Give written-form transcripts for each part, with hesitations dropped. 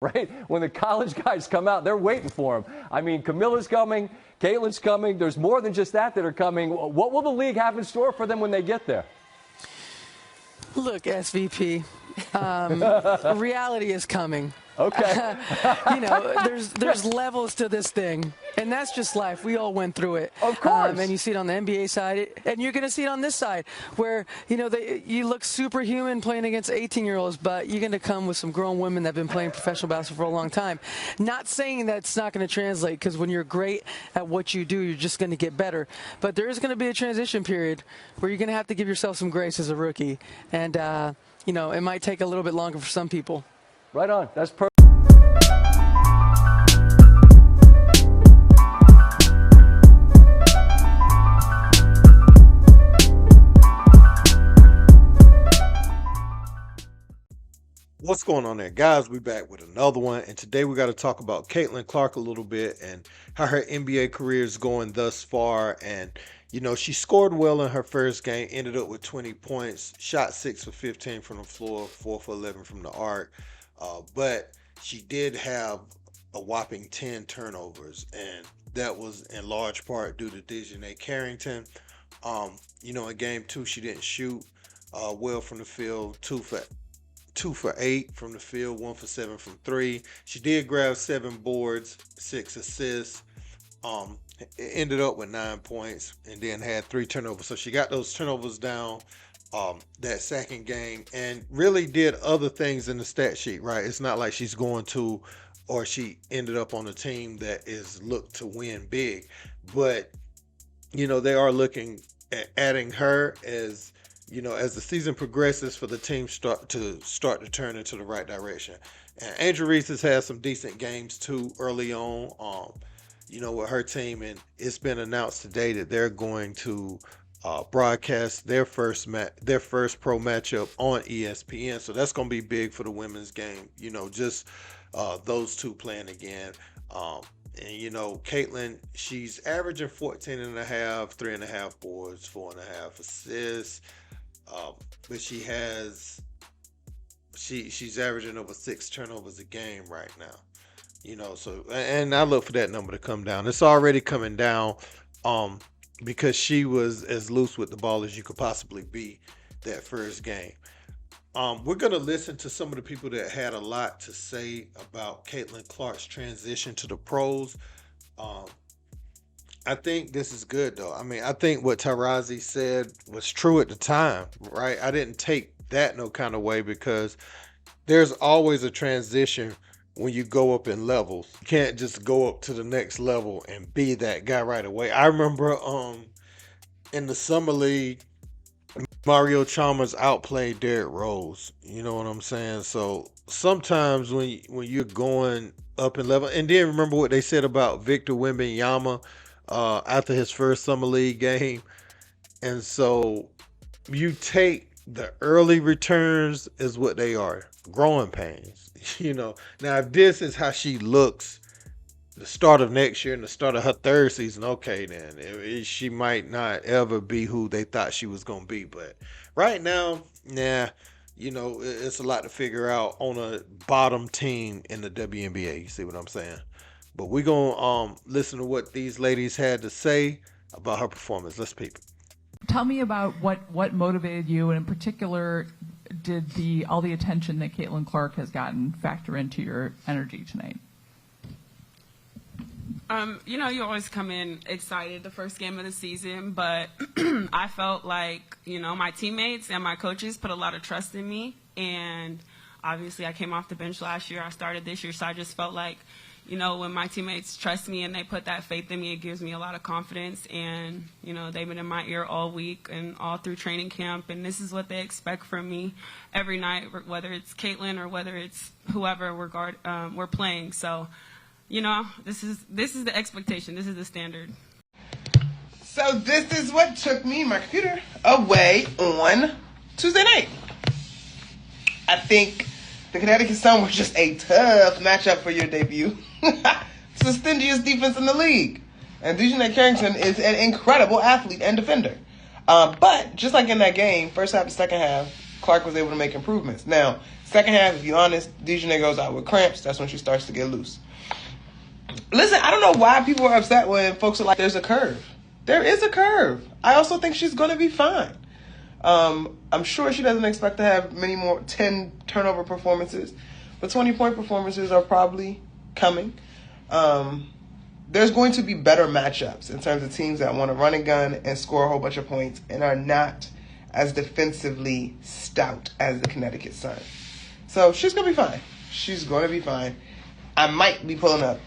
right? When the college guys come out, they're waiting for them. I mean, Camilla's coming, Caitlin's coming. There's more than just that are coming. What will the league have in store for them when they get there? Look, SVP, reality is coming. Okay. There's levels to this thing, and that's just life. We all went through it. Of course. And you see it on the NBA side, and you're going to see it on this side, where, you look superhuman playing against 18-year-olds, but you're going to come with some grown women that have been playing professional basketball for a long time. Not saying that it's not going to translate, because when you're great at what you do, you're just going to get better. But there is going to be a transition period where you're going to have to give yourself some grace as a rookie. And, it might take a little bit longer for some people. Right on. That's perfect. What's going on there, guys? We back with another one, and today we got to talk about Caitlin Clark a little bit and how her NBA career is going thus far. And she scored well in her first game, ended up with 20 points, shot 6 for 15 from the floor, 4 for 11 from the arc. But she did have a whopping 10 turnovers, and that was in large part due to Dijonai Carrington. In game 2, she didn't shoot well from the field, 2 for 8 from the field, 1 for 7 from 3. She did grab 7 boards, 6 assists. Ended up with 9 points and then had 3 turnovers. So she got those turnovers down that second game and really did other things in the stat sheet, right? It's not like she's going to, or she ended up on a team that is looked to win big. But, they are looking at adding her as the season progresses for the team start to turn into the right direction. And Andraya has had some decent games too early on, with her team, and it's been announced today that they're going to broadcast their first pro matchup on ESPN. So that's going to be big for the women's game. Just those two playing again. Caitlin, she's averaging 14.5, 3.5 boards, 4.5 assists. But she's averaging over 6 turnovers a game right now. So, and I look for that number to come down. It's already coming down, because she was as loose with the ball as you could possibly be that first game. We're going to listen to some of the people that had a lot to say about Caitlin Clark's transition to the pros. I think this is good, though. I mean, I think what Taurasi said was true at the time, right? I didn't take that no kind of way, because there's always a transition when you go up in levels. You can't just go up to the next level and be that guy right away. I remember in the summer league, Mario Chalmers outplayed Derrick Rose. You know what I'm saying? So sometimes when you're going up in level, and then remember what they said about Victor Wembanyama after his first summer league game. And so you take the early returns as what they are, growing pains. Now if this is how she looks the start of next year and the start of her third season, okay, then she might not ever be who they thought she was going to be. But right now, it's a lot to figure out on a bottom team in the WNBA. You see what I'm saying? But we're going to listen to what these ladies had to say about her performance. Let's peep it. Tell me about what motivated you, and in particular, did all the attention that Caitlin Clark has gotten factor into your energy tonight? You always come in excited the first game of the season, but I felt like, my teammates and my coaches put a lot of trust in me. And obviously I came off the bench last year. I started this year. So I just felt like, when my teammates trust me and they put that faith in me, it gives me a lot of confidence. And, they've been in my ear all week and all through training camp. And this is what they expect from me every night, whether it's Caitlin or whether it's whoever we're playing. So, this is the expectation. This is the standard. So this is what took me and my computer away on Tuesday night. I think the Connecticut Sun was just a tough matchup for your debut. It's the stingiest defense in the league. And Dijonai Carrington is an incredible athlete and defender. But just like in that game, first half and second half, Clark was able to make improvements. Now, Second half, if you're honest, Dijonai goes out with cramps. That's when she starts to get loose. Listen, I don't know why people are upset when folks are like, there's a curve. There is a curve. I also think she's going to be fine. I'm sure she doesn't expect to have many more 10 turnover performances, but 20-point performances are probably coming. There's going to be better matchups in terms of teams that want to run and gun and score a whole bunch of points and are not as defensively stout as the Connecticut Sun. So she's going to be fine. She's going to be fine. I might be pulling up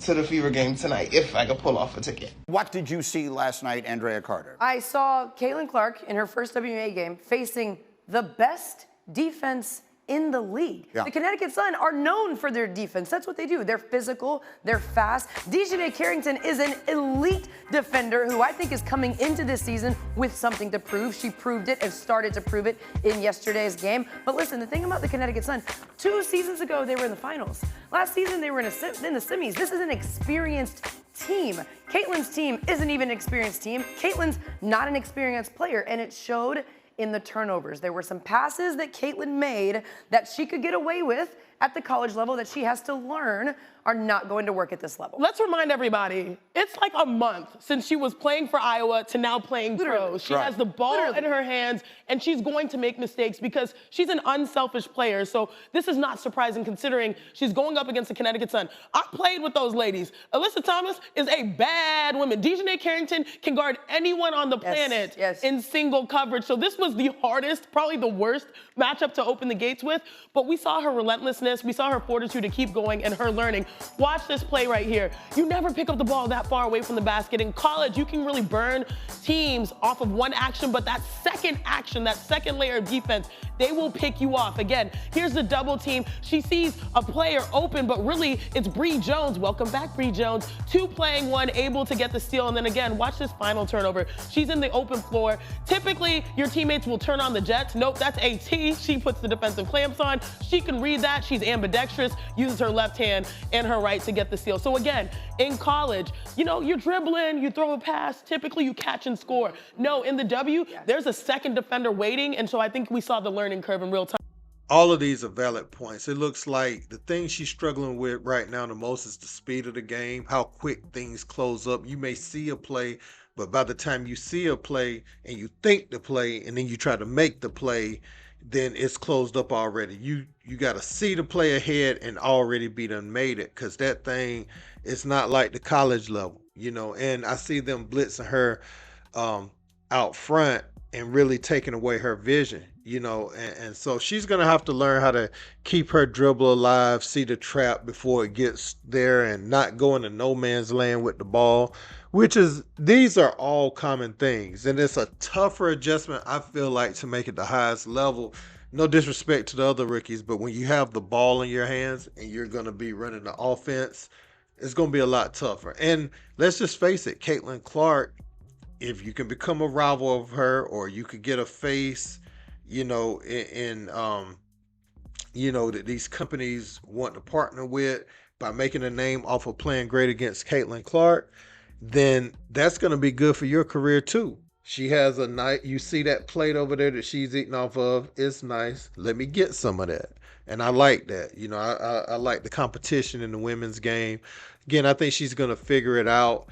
to the Fever game tonight if I can pull off a ticket. What did you see last night, Andraya Carter? I saw Caitlin Clark in her first WNBA game facing the best defense in the league. Yeah. The Connecticut Sun are known for their defense. That's what they do. They're physical, they're fast. Dijonai Carrington is an elite defender who I think is coming into this season with something to prove. She proved it and started to prove it in yesterday's game. But listen, the thing about the Connecticut Sun, 2 seasons ago they were in the finals. Last season they were in the semis. This is an experienced team. Caitlin's team isn't even an experienced team. Caitlin's not an experienced player, and it showed in the turnovers. There were some passes that Caitlin made that she could get away with at the college level that she has to learn are not going to work at this level. Let's remind everybody, it's like a month since she was playing for Iowa to now playing pro. She has the ball in her hands, and she's going to make mistakes because she's an unselfish player. So this is not surprising considering she's going up against the Connecticut Sun. I played with those ladies. Alyssa Thomas is a bad woman. Dijonai Carrington can guard anyone on the planet in single coverage. So this was the hardest, probably the worst matchup to open the gates with. But we saw her relentlessness. We saw her fortitude to keep going and her learning. Watch this play right here. You never pick up the ball that far away from the basket. In college, you can really burn teams off of one action, but that second action, that second layer of defense, they will pick you off. Again, here's the double team. She sees a player open, but really it's Bree Jones. Welcome back, Bree Jones. 2 playing 1, able to get the steal. And then again, watch this final turnover. She's in the open floor. Typically, your teammates will turn on the jets. Nope, that's AT. She puts the defensive clamps on. She can read that. She's ambidextrous, uses her left hand and her right to get the steal. So again, in college, you know, you're dribbling, you throw a pass, typically you catch and score. No, in the W, there's a second defender waiting, and so I think we saw the learning curve in real time. All of these are valid points. It looks like the thing she's struggling with right now the most is the speed of the game, how quick things close up. You may see a play, but by the time you see a play and you think the play and then you try to make the play, then it's closed up already. You got to see the play ahead and already be done made it, because that thing is not like the college level, you know. And I see them blitzing her out front and really taking away her vision, you know. And so she's going to have to learn how to keep her dribble alive, see the trap before it gets there, and not go into no man's land with the ball, which is, these are all common things. And it's a tougher adjustment, I feel like, to make it the highest level. No disrespect to the other rookies, but when you have the ball in your hands and you're going to be running the offense, it's going to be a lot tougher. And let's just face it, Caitlin Clark, if you can become a rival of her, or you could get a face, you know, in you know, that these companies want to partner with by making a name off of playing great against Caitlin Clark, then that's going to be good for your career too. She has a night, you see that plate over there that she's eating off of, it's nice. Let me get some of that. And I like that. You know, I like the competition in the women's game. Again, I think she's going to figure it out.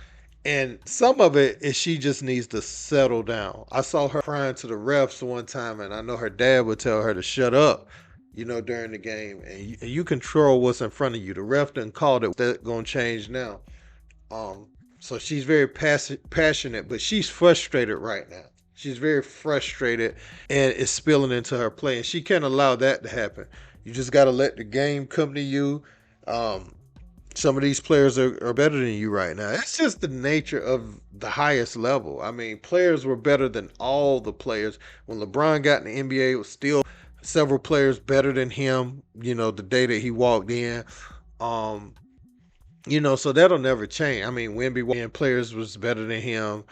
And some of it is she just needs to settle down. I saw her crying to the refs one time, and I know her dad would tell her to shut up, you know, during the game. And you control what's in front of you. The ref done called it. That's going to change now. So she's very passionate, but she's frustrated right now. She's very frustrated, and it's spilling into her play. And she can't allow that to happen. You just got to let the game come to you. Some of these players are better than you right now. It's just the nature of the highest level. I mean, players were better than all the players. When LeBron got in the NBA, it was still several players better than him, you know, the day that he walked in. You know, so that'll never change. I mean, Wemby players was better than him.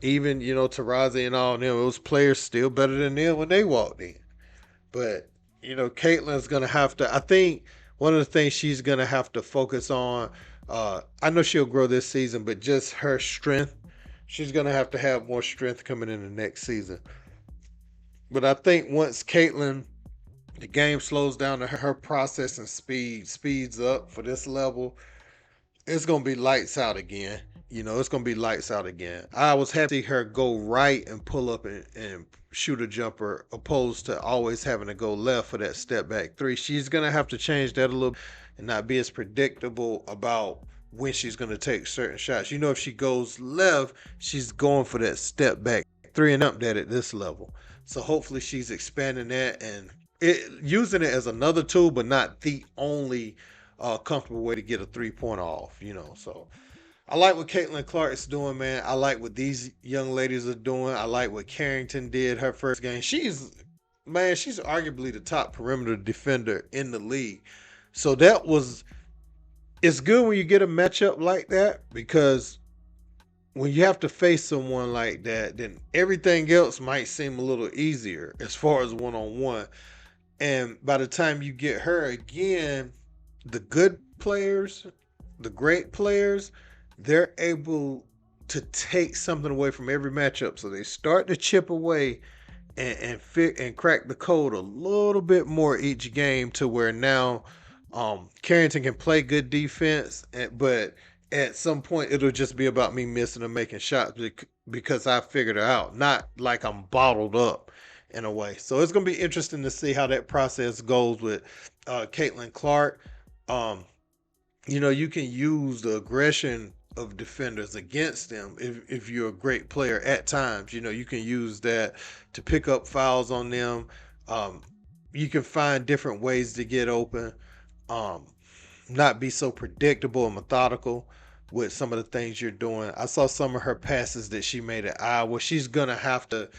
Even, you know, Taurasi and all them, it was players still better than them when they walked in. But, you know, Caitlin's going to have to, I think one of the things she's going to have to focus on, I know she'll grow this season, but just her strength. She's going to have more strength coming in the next season. But I think once Caitlin The game slows down to her processing speed speeds up for this level. It's going to be lights out again. You know, it's going to be lights out again. I was happy to see her go right and pull up and shoot a jumper opposed to always having to go left for that step back three. She's going to have to change that a little and not be as predictable about when she's going to take certain shots. You know, if she goes left, she's going for that step back three and up that at this level. So hopefully she's expanding that and using it as another tool, but not the only comfortable way to get a 3-point off, you know. So I like what Caitlin Clark is doing, man. I like what these young ladies are doing. I like what Carrington did her first game. She's arguably the top perimeter defender in the league. So it's good when you get a matchup like that, because when you have to face someone like that, then everything else might seem a little easier as far as one-on-one. And by the time you get her again, the good players, the great players, they're able to take something away from every matchup. So they start to chip away and crack the code a little bit more each game, to where now Carrington can play good defense, but at some point it'll just be about me missing and making shots because I figured her out, not like I'm bottled up in a way. So it's going to be interesting to see how that process goes with Caitlin Clark. You know, you can use the aggression of defenders against them if you're a great player at times. You know, you can use that to pick up fouls on them. You can find different ways to get open, not be so predictable and methodical with some of the things you're doing. I saw some of her passes that she made at Iowa. She's going to have to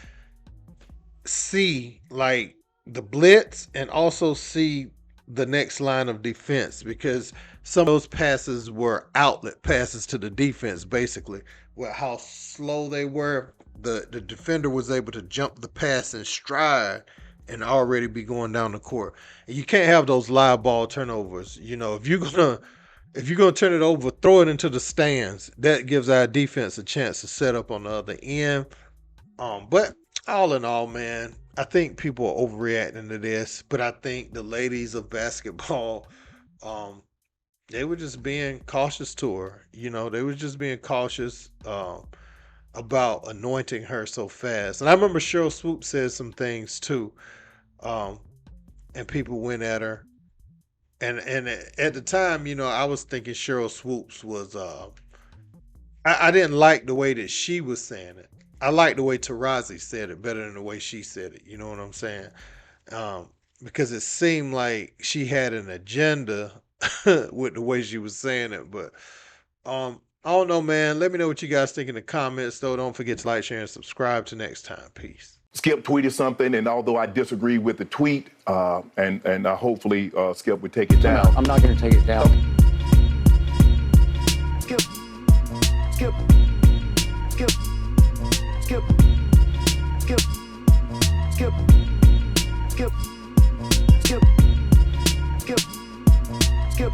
see like the blitz and also see the next line of defense, because some of those passes were outlet passes to the defense, basically, where how slow they were. The defender was able to jump the pass in stride and already be going down the court. And you can't have those live ball turnovers. You know, if you're gonna turn it over, throw it into the stands. That gives our defense a chance to set up on the other end. But all in all, man, I think people are overreacting to this, but I think the ladies of basketball, they were just being cautious to her. You know, they were just being cautious about anointing her so fast. And I remember Cheryl Swoop said some things too, and people went at her. And at the time, you know, I was thinking Cheryl Swoops was, I didn't like the way that she was saying it. I like the way Taurasi said it better than the way she said it. You know what I'm saying? Because it seemed like she had an agenda with the way she was saying it. But I don't know, man. Let me know what you guys think in the comments, though. Don't forget to like, share, and subscribe. Till next time. Peace. Skip tweeted something, and although I disagree with the tweet, and hopefully Skip would take it down. I'm not going to take it down. Skip. Skip. Skip. Skip. Skip. Skip. Skip. Skip. Skip. Skip.